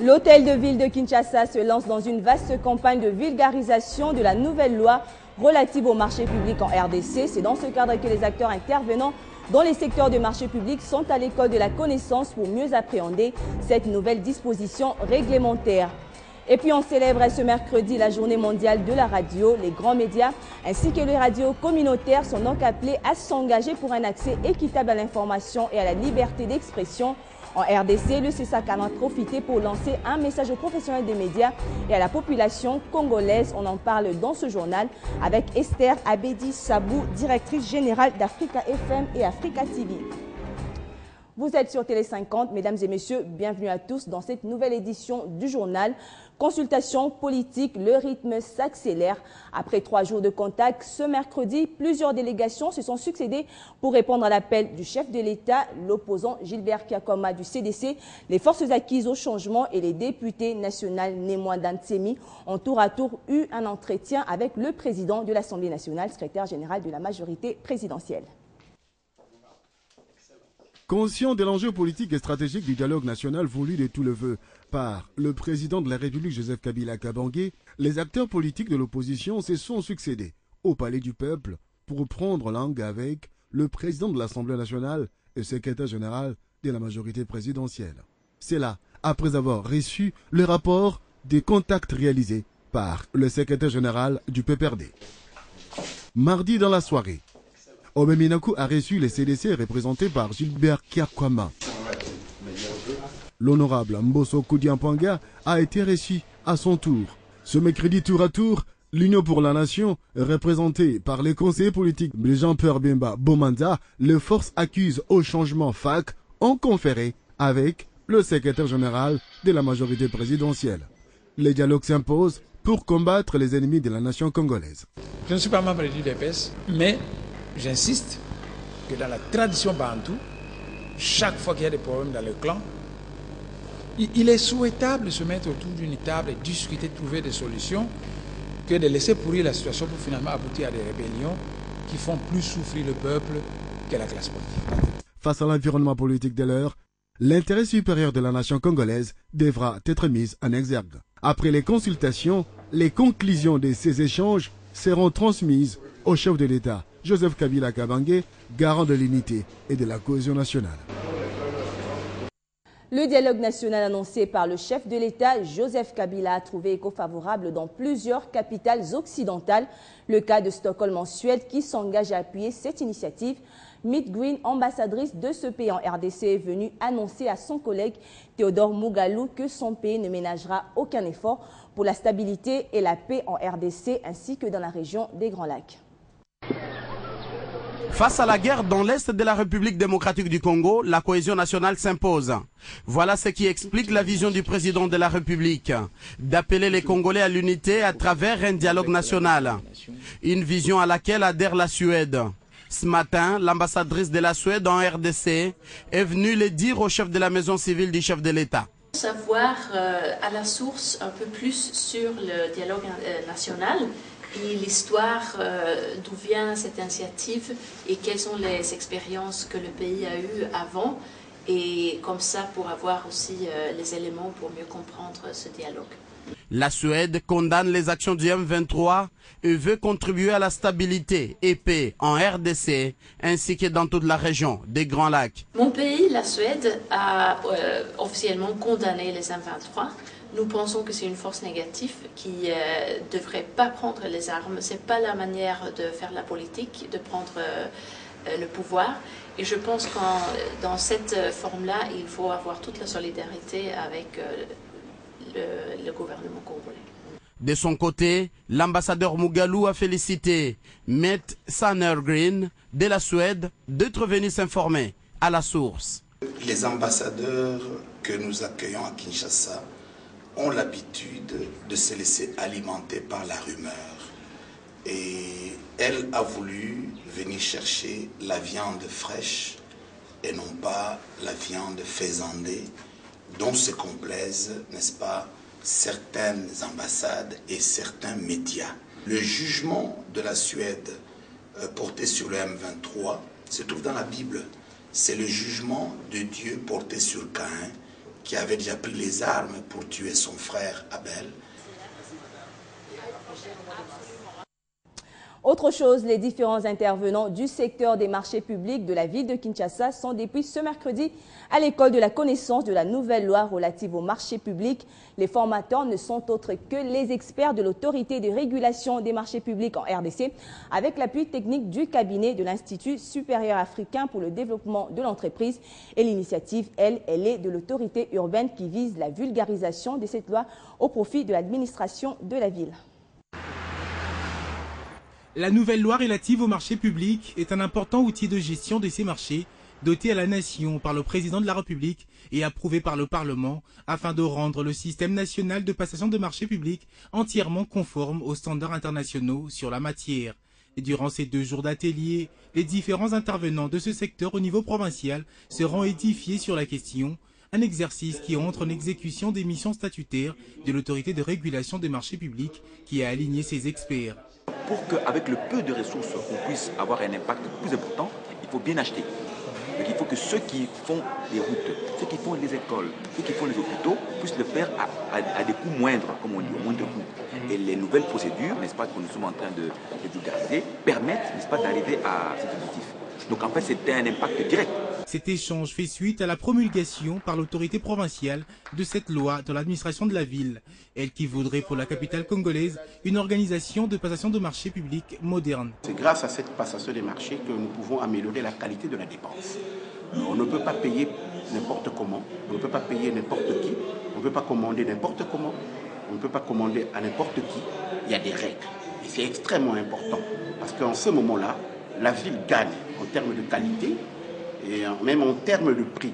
L'hôtel de ville de Kinshasa se lance dans une vaste campagne de vulgarisation de la nouvelle loi relative au marché public en RDC. C'est dans ce cadre que les acteurs intervenant dans les secteurs de marché public sont à l'école de la connaissance pour mieux appréhender cette nouvelle disposition réglementaire. Et puis on célèbre ce mercredi la journée mondiale de la radio. Les grands médias ainsi que les radios communautaires sont donc appelés à s'engager pour un accès équitable à l'information et à la liberté d'expression. En RDC, le CESAC en a profité pour lancer un message aux professionnels des médias et à la population congolaise. On en parle dans ce journal avec Esther Abedi Sabou, directrice générale d'Africa FM et Africa TV. Vous êtes sur Télé 50, mesdames et messieurs, bienvenue à tous dans cette nouvelle édition du journal. Consultation politique, le rythme s'accélère. Après 3 jours de contact, ce mercredi, plusieurs délégations se sont succédées pour répondre à l'appel du chef de l'État, l'opposant Gilbert Kiakoma du CDC, les forces acquises au changement et les députés nationaux Némois Dantsemi ont tour à tour eu un entretien avec le président de l'Assemblée nationale, secrétaire général de la majorité présidentielle. Conscient de l'enjeu politique et stratégique du dialogue national voulu de tout le vœu par le président de la République Joseph Kabila Kabange, les acteurs politiques de l'opposition se sont succédés au Palais du Peuple pour prendre langue avec le président de l'Assemblée nationale et secrétaire général de la majorité présidentielle. C'est là, après avoir reçu le rapport des contacts réalisés par le secrétaire général du PPRD. Mardi dans la soirée, Omeminaku a reçu les CDC représentés par Gilbert Kiakoma. L'honorable Mbosso Koudiampanga a été reçu à son tour. Ce mercredi tour à tour, l'Union pour la Nation, représentée par les conseillers politiques Jean-Pierre Bemba Bomanza, les forces acquises au changement FAC, ont conféré avec le secrétaire général de la majorité présidentielle. Les dialogues s'imposent pour combattre les ennemis de la nation congolaise. Je ne suis pas membre du DPS, mais j'insiste que dans la tradition bantou, chaque fois qu'il y a des problèmes dans le clan, il est souhaitable de se mettre autour d'une table et discuter, trouver des solutions, que de laisser pourrir la situation pour finalement aboutir à des rébellions qui font plus souffrir le peuple que la classe politique. Face à l'environnement politique de l'heure, l'intérêt supérieur de la nation congolaise devra être mis en exergue. Après les consultations, les conclusions de ces échanges seront transmises au chef de l'État, Joseph Kabila Kabange, garant de l'unité et de la cohésion nationale. Le dialogue national annoncé par le chef de l'État, Joseph Kabila, a trouvé écho favorable dans plusieurs capitales occidentales. Le cas de Stockholm en Suède qui s'engage à appuyer cette initiative. Meet Green, ambassadrice de ce pays en RDC, est venue annoncer à son collègue Théodore Mougalou que son pays ne ménagera aucun effort pour la stabilité et la paix en RDC ainsi que dans la région des Grands Lacs. Face à la guerre dans l'Est de la République démocratique du Congo, la cohésion nationale s'impose. Voilà ce qui explique la vision du président de la République, d'appeler les Congolais à l'unité à travers un dialogue national. Une vision à laquelle adhère la Suède. Ce matin, l'ambassadrice de la Suède en RDC est venue le dire au chef de la maison civile du chef de l'État. Savoir à la source un peu plus sur le dialogue national et l'histoire d'où vient cette initiative et quelles sont les expériences que le pays a eues avant, et comme ça pour avoir aussi les éléments pour mieux comprendre ce dialogue. La Suède condamne les actions du M23 et veut contribuer à la stabilité et paix en RDC ainsi que dans toute la région des Grands Lacs. Mon pays, la Suède, a officiellement condamné les M23. Nous pensons que c'est une force négative qui ne devrait pas prendre les armes. Ce n'est pas la manière de faire la politique, de prendre le pouvoir. Et je pense que dans cette forme-là, il faut avoir toute la solidarité avec le gouvernement congolais. De son côté, l'ambassadeur Mougalou a félicité Mette Sanergren de la Suède d'être venu s'informer à la source. Les ambassadeurs que nous accueillons à Kinshasa ont l'habitude de se laisser alimenter par la rumeur. Et elle a voulu venir chercher la viande fraîche et non pas la viande faisandée, dont se complaisent, n'est-ce pas, certaines ambassades et certains médias. Le jugement de la Suède porté sur le M23 se trouve dans la Bible. C'est le jugement de Dieu porté sur Caïn qui avait déjà pris les armes pour tuer son frère Abel. Autre chose, les différents intervenants du secteur des marchés publics de la ville de Kinshasa sont depuis ce mercredi à l'école de la connaissance de la nouvelle loi relative aux marchés publics. Les formateurs ne sont autres que les experts de l'autorité de régulation des marchés publics en RDC, avec l'appui technique du cabinet de l'Institut supérieur africain pour le développement de l'entreprise. Et l'initiative, elle est de l'autorité urbaine qui vise la vulgarisation de cette loi au profit de l'administration de la ville. La nouvelle loi relative aux marchés publics est un important outil de gestion de ces marchés, doté à la nation par le président de la République et approuvé par le Parlement, afin de rendre le système national de passation de marchés publics entièrement conforme aux standards internationaux sur la matière. Et durant ces 2 jours d'atelier, les différents intervenants de ce secteur au niveau provincial seront édifiés sur la question, un exercice qui entre en exécution des missions statutaires de l'autorité de régulation des marchés publics qui a aligné ses experts. Pour qu'avec le peu de ressources, on puisse avoir un impact plus important, il faut bien acheter. Donc il faut que ceux qui font les routes, ceux qui font les écoles, ceux qui font les hôpitaux puissent le faire à des coûts moindres, comme on dit, au moindre coût. Et les nouvelles procédures, n'est-ce pas, que nous sommes en train de vulgariser, permettent, n'est-ce pas, d'arriver à cet objectif. Donc en fait, c'était un impact direct. Cet échange fait suite à la promulgation par l'autorité provinciale de cette loi dans l'administration de la ville, elle qui voudrait pour la capitale congolaise une organisation de passation de marchés publics moderne. C'est grâce à cette passation des marchés que nous pouvons améliorer la qualité de la dépense. On ne peut pas payer n'importe comment, on ne peut pas payer n'importe qui, on ne peut pas commander n'importe comment, on ne peut pas commander à n'importe qui. Il y a des règles et c'est extrêmement important parce qu'en ce moment-là, la ville gagne en termes de qualité et même en termes de prix.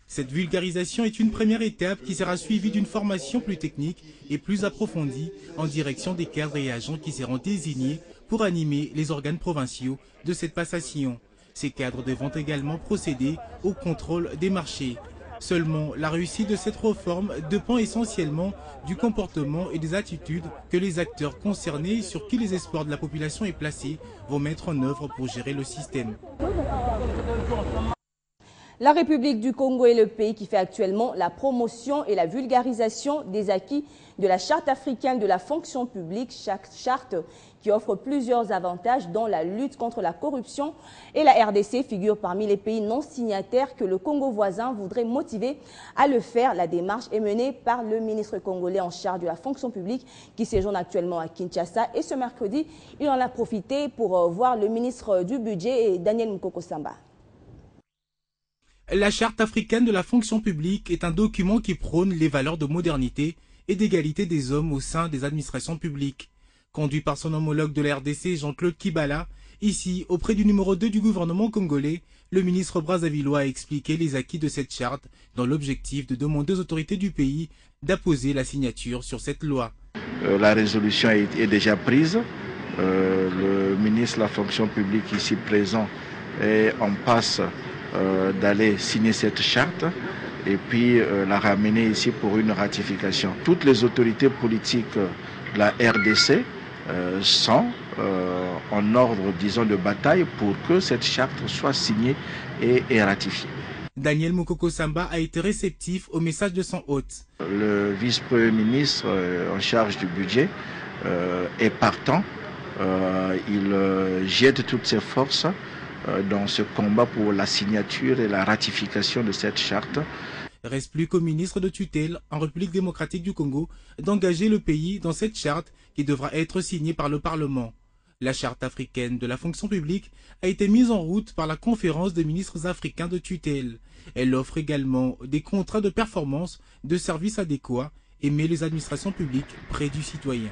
Cette vulgarisation est une première étape qui sera suivie d'une formation plus technique et plus approfondie en direction des cadres et agents qui seront désignés pour animer les organes provinciaux de cette passation. Ces cadres devront également procéder au contrôle des marchés. Seulement, la réussite de cette réforme dépend essentiellement du comportement et des attitudes que les acteurs concernés, sur qui les espoirs de la population est placé, vont mettre en œuvre pour gérer le système. La République du Congo est le pays qui fait actuellement la promotion et la vulgarisation des acquis de la Charte africaine de la fonction publique, chaque charte qui offre plusieurs avantages dont la lutte contre la corruption. Et la RDC figure parmi les pays non signataires que le Congo voisin voudrait motiver à le faire. La démarche est menée par le ministre congolais en charge de la fonction publique qui séjourne actuellement à Kinshasa. Et ce mercredi, il en a profité pour voir le ministre du Budget et Daniel Mukoko-Samba. La Charte africaine de la fonction publique est un document qui prône les valeurs de modernité et d'égalité des hommes au sein des administrations publiques. Conduit par son homologue de la RDC, Jean-Claude Kibala, ici, auprès du numéro 2 du gouvernement congolais, le ministre brazzavillois a expliqué les acquis de cette charte dans l'objectif de demander aux autorités du pays d'apposer la signature sur cette loi. La résolution est déjà prise. Le ministre de la fonction publique ici présent est en passe d'aller signer cette charte et puis la ramener ici pour une ratification. Toutes les autorités politiques de la RDC sont en ordre, disons, de bataille pour que cette charte soit signée et ratifiée. Daniel Mukoko-Samba a été réceptif au message de son hôte. Le vice-premier ministre en charge du budget est partant. Il jette toutes ses forces dans ce combat pour la signature et la ratification de cette charte. Reste plus qu'au ministre de tutelle en République démocratique du Congo d'engager le pays dans cette charte qui devra être signée par le Parlement. La charte africaine de la fonction publique a été mise en route par la conférence des ministres africains de tutelle. Elle offre également des contrats de performance, de services adéquats et met les administrations publiques près du citoyen.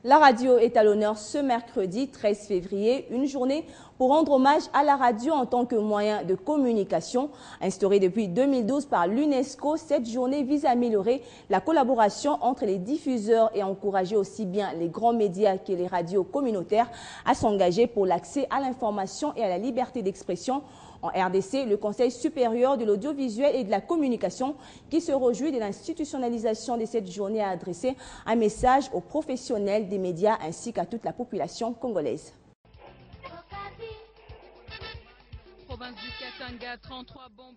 La radio est à l'honneur ce mercredi 13 février, une journée pour rendre hommage à la radio en tant que moyen de communication. Instaurée depuis 2012 par l'UNESCO, cette journée vise à améliorer la collaboration entre les diffuseurs et à encourager aussi bien les grands médias que les radios communautaires à s'engager pour l'accès à l'information et à la liberté d'expression. En RDC, le Conseil supérieur de l'audiovisuel et de la communication, qui se réjouit de l'institutionnalisation de cette journée, a adressé un message aux professionnels des médias ainsi qu'à toute la population congolaise. Province du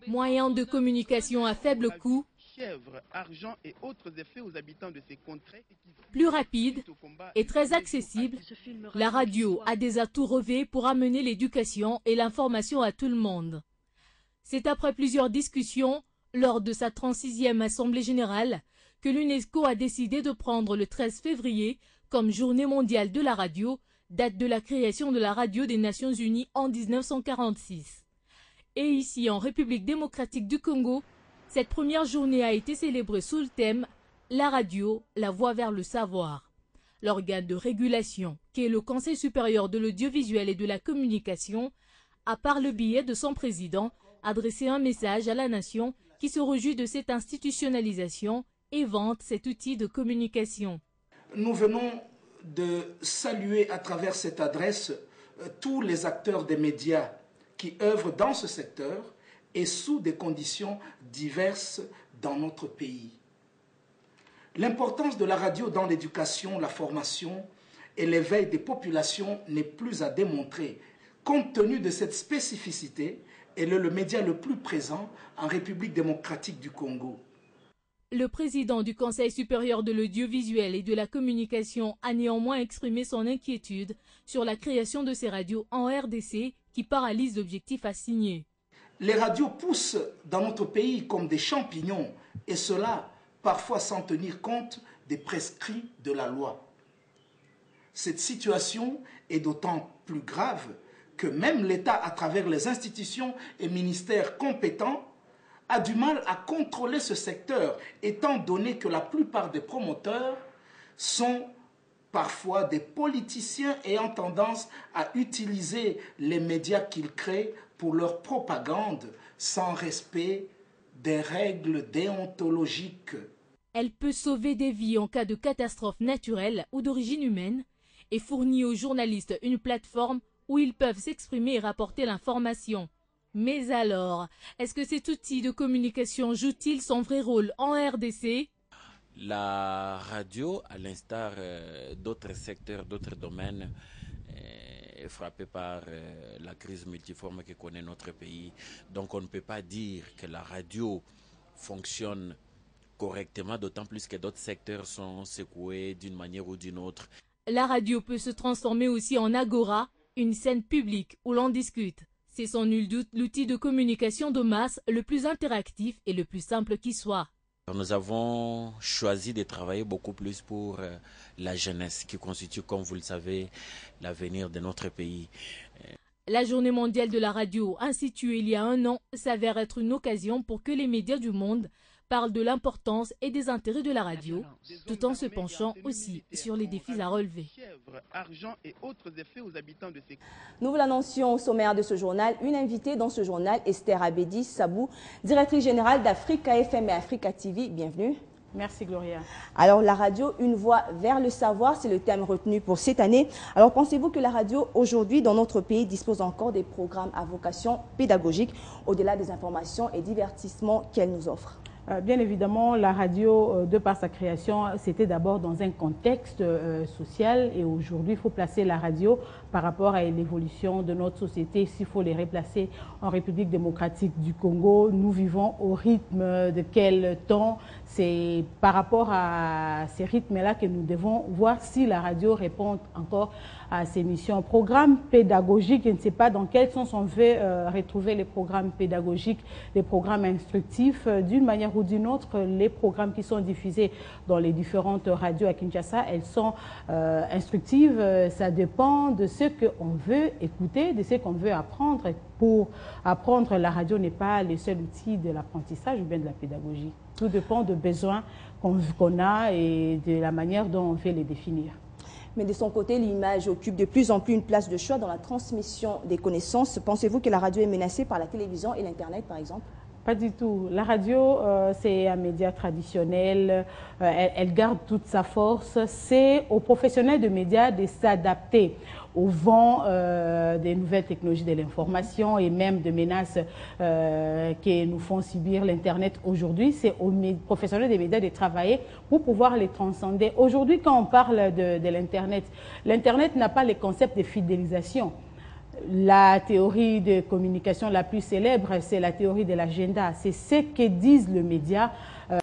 Moyen de communication à faible coût, argent et autres effets aux habitants de ces contrées. Plus rapide et très accessible, la radio a des atouts revêtus pour amener l'éducation et l'information à tout le monde. C'est après plusieurs discussions, lors de sa 36e Assemblée générale, que l'UNESCO a décidé de prendre le 13 février comme Journée mondiale de la radio, date de la création de la radio des Nations Unies en 1946. Et ici, en République démocratique du Congo, cette première journée a été célébrée sous le thème « La radio, la voie vers le savoir ». L'organe de régulation, qui est le Conseil supérieur de l'audiovisuel et de la communication, a par le biais de son président adressé un message à la nation qui se réjouit de cette institutionnalisation et vante cet outil de communication. Nous venons de saluer à travers cette adresse tous les acteurs des médias qui œuvrent dans ce secteur et sous des conditions diverses dans notre pays. L'importance de la radio dans l'éducation, la formation et l'éveil des populations n'est plus à démontrer. Compte tenu de cette spécificité, elle est le média le plus présent en République démocratique du Congo. Le président du Conseil supérieur de l'audiovisuel et de la communication a néanmoins exprimé son inquiétude sur la création de ces radios en RDC qui paralysent l'objectif assigné. Les radios poussent dans notre pays comme des champignons, et cela parfois sans tenir compte des prescrits de la loi. Cette situation est d'autant plus grave que même l'État, à travers les institutions et ministères compétents, a du mal à contrôler ce secteur, étant donné que la plupart des promoteurs sont parfois des politiciens ayant tendance à utiliser les médias qu'ils créent pour leur propagande sans respect des règles déontologiques. Elle peut sauver des vies en cas de catastrophe naturelle ou d'origine humaine et fournit aux journalistes une plateforme où ils peuvent s'exprimer et rapporter l'information. Mais alors, est-ce que cet outil de communication joue-t-il son vrai rôle en RDC ? La radio, à l'instar d'autres secteurs, d'autres domaines, est frappée par la crise multiforme que connaît notre pays. Donc on ne peut pas dire que la radio fonctionne correctement, d'autant plus que d'autres secteurs sont secoués d'une manière ou d'une autre. La radio peut se transformer aussi en agora, une scène publique où l'on discute. C'est sans nul doute l'outil de communication de masse le plus interactif et le plus simple qui soit. Nous avons choisi de travailler beaucoup plus pour la jeunesse qui constitue, comme vous le savez, l'avenir de notre pays. La Journée mondiale de la radio, instituée il y a un an, s'avère être une occasion pour que les médias du monde parlent de l'importance et des intérêts de la radio, tout en se penchant aussi sur les défis à relever. Nous vous l'annoncions au sommaire de ce journal. Une invitée dans ce journal, Esther Abedi Sabou, directrice générale d'Africa FM et Africa TV. Bienvenue. Merci Gloria. Alors la radio, une voie vers le savoir, c'est le thème retenu pour cette année. Alors pensez-vous que la radio aujourd'hui dans notre pays dispose encore des programmes à vocation pédagogique au-delà des informations et divertissements qu'elle nous offre ? Bien évidemment, la radio, de par sa création, c'était d'abord dans un contexte social et aujourd'hui, il faut placer la radio par rapport à l'évolution de notre société. S'il faut les replacer en République démocratique du Congo, nous vivons au rythme de quel temps? C'est par rapport à ces rythmes-là que nous devons voir si la radio répond encore à ces missions. Programmes pédagogiques, je ne sais pas dans quel sens on veut retrouver les programmes pédagogiques, les programmes instructifs. D'une manière ou d'une autre, les programmes qui sont diffusés dans les différentes radios à Kinshasa, elles sont instructives. Ça dépend de ce qu'on veut écouter, de ce qu'on veut apprendre. Pour apprendre, la radio n'est pas le seul outil de l'apprentissage ou bien de la pédagogie. Tout dépend des besoins qu'on a et de la manière dont on veut les définir. Mais de son côté, l'image occupe de plus en plus une place de choix dans la transmission des connaissances. Pensez-vous que la radio est menacée par la télévision et l'Internet, par exemple ? Pas du tout. La radio, c'est un média traditionnel. Elle garde toute sa force. C'est aux professionnels de médias de s'adapter au vent des nouvelles technologies de l'information et même de menaces qui nous font subir l'Internet aujourd'hui. C'est aux professionnels des médias de travailler pour pouvoir les transcender. Aujourd'hui, quand on parle de l'Internet, l'Internet n'a pas les concepts de fidélisation. La théorie de communication la plus célèbre, c'est la théorie de l'agenda. C'est ce que disent les médias